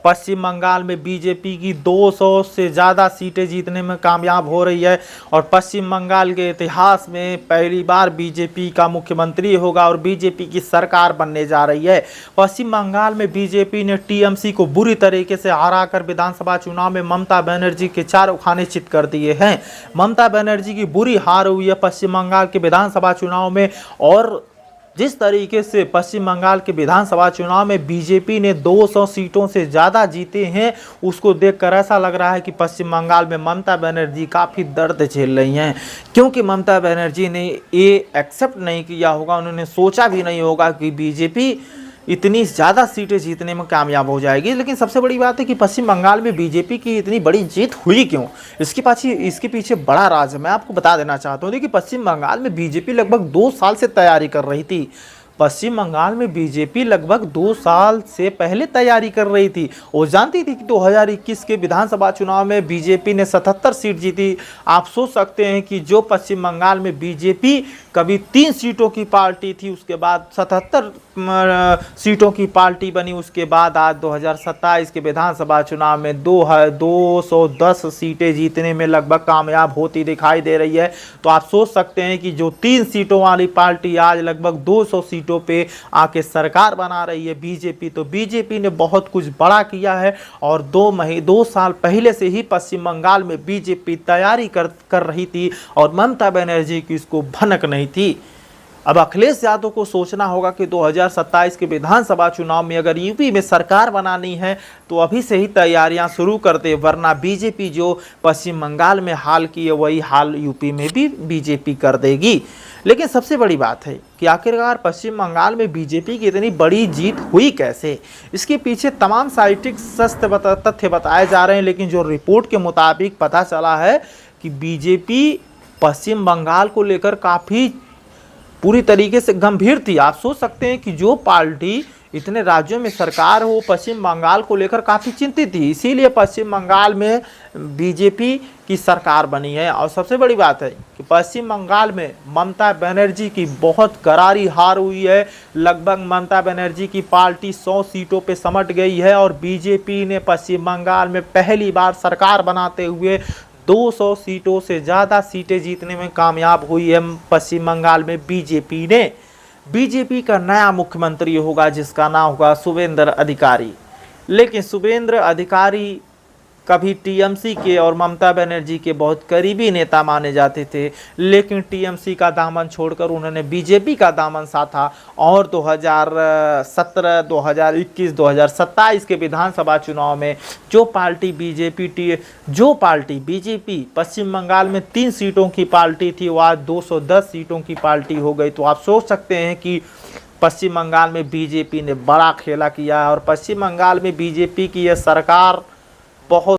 पश्चिम बंगाल में बीजेपी की 200 से ज़्यादा सीटें जीतने में कामयाब हो रही है और पश्चिम बंगाल के इतिहास में पहली बार बीजेपी का मुख्यमंत्री होगा और बीजेपी की सरकार बनने जा रही है। पश्चिम बंगाल में बीजेपी ने टीएमसी को बुरी तरीके से हराकर विधानसभा चुनाव में ममता बनर्जी के चारों खाने चित कर दिए हैं। ममता बनर्जी की बुरी हार हुई है पश्चिम बंगाल के विधानसभा चुनाव में और जिस तरीके से पश्चिम बंगाल के विधानसभा चुनाव में बीजेपी ने 200 सीटों से ज़्यादा जीते हैं, उसको देखकर ऐसा लग रहा है कि पश्चिम बंगाल में ममता बनर्जी काफ़ी दर्द झेल रही हैं, क्योंकि ममता बनर्जी ने ये एक्सेप्ट नहीं किया होगा, उन्होंने सोचा भी नहीं होगा कि बीजेपी इतनी ज़्यादा सीटें जीतने में कामयाब हो जाएगी। लेकिन सबसे बड़ी बात है कि पश्चिम बंगाल में बीजेपी की इतनी बड़ी जीत हुई क्यों, इसके पीछे बड़ा राज है। मैं आपको बता देना चाहता हूँ। देखिए, पश्चिम बंगाल में बीजेपी लगभग 2 साल से तैयारी कर रही थी। पश्चिम बंगाल में बीजेपी लगभग 2 साल से पहले तैयारी कर रही थी। वो जानती थी कि 2021 के विधानसभा चुनाव में बीजेपी ने 77 सीट जीती। आप सोच सकते हैं कि जो पश्चिम बंगाल में बीजेपी कभी 3 सीटों की पार्टी थी, उसके बाद 77 सीटों की पार्टी बनी, उसके बाद आज 2027 के विधानसभा चुनाव में 210 सीटें जीतने में लगभग कामयाब होती दिखाई दे रही है। तो आप सोच सकते हैं कि जो 3 सीटों वाली पार्टी आज लगभग 200 सीटों पे आके सरकार बना रही है बीजेपी, तो बीजेपी ने बहुत कुछ बड़ा किया है और 2 साल पहले से ही पश्चिम बंगाल में बीजेपी तैयारी कर रही थी और ममता बनर्जी की इसको भनक नहीं थी। अब अखिलेश यादव को सोचना होगा कि 2027 के विधानसभा चुनाव में अगर यूपी में सरकार बनानी है तो अभी से ही तैयारियां शुरू कर दे, वरना बीजेपी जो पश्चिम बंगाल में हाल की है वही हाल यूपी में भी बीजेपी कर देगी। लेकिन सबसे बड़ी बात है कि आखिरकार पश्चिम बंगाल में बीजेपी की इतनी बड़ी जीत हुई कैसे। इसके पीछे तमाम साइंटिफिक तथ्य बताए जा रहे हैं, लेकिन जो रिपोर्ट के मुताबिक पता चला है कि बीजेपी पश्चिम बंगाल को लेकर काफ़ी पूरी तरीके से गंभीर थी। आप सोच सकते हैं कि जो पार्टी इतने राज्यों में सरकार हो, पश्चिम बंगाल को लेकर काफ़ी चिंतित थी, इसीलिए पश्चिम बंगाल में बीजेपी की सरकार बनी है। और सबसे बड़ी बात है कि पश्चिम बंगाल में ममता बनर्जी की बहुत करारी हार हुई है। लगभग ममता बनर्जी की पार्टी 100 सीटों पे समट गई है और बीजेपी ने पश्चिम बंगाल में पहली बार सरकार बनाते हुए 200 सीटों से ज़्यादा सीटें जीतने में कामयाब हुई है। पश्चिम बंगाल में बीजेपी का नया मुख्यमंत्री होगा जिसका नाम होगा शुभेंद्र अधिकारी। लेकिन शुभेंद्र अधिकारी कभी टीएमसी के और ममता बनर्जी के बहुत करीबी नेता माने जाते थे, लेकिन टीएमसी का दामन छोड़कर उन्होंने बीजेपी का दामन साधा और 2017, 2021, 2027 के विधानसभा चुनाव में जो पार्टी बीजेपी पश्चिम बंगाल में 3 सीटों की पार्टी थी, वो आज 210 सीटों की पार्टी हो गई। तो आप सोच सकते हैं कि पश्चिम बंगाल में बीजेपी ने बड़ा खेला किया है और पश्चिम बंगाल में बीजेपी की यह सरकार बहुत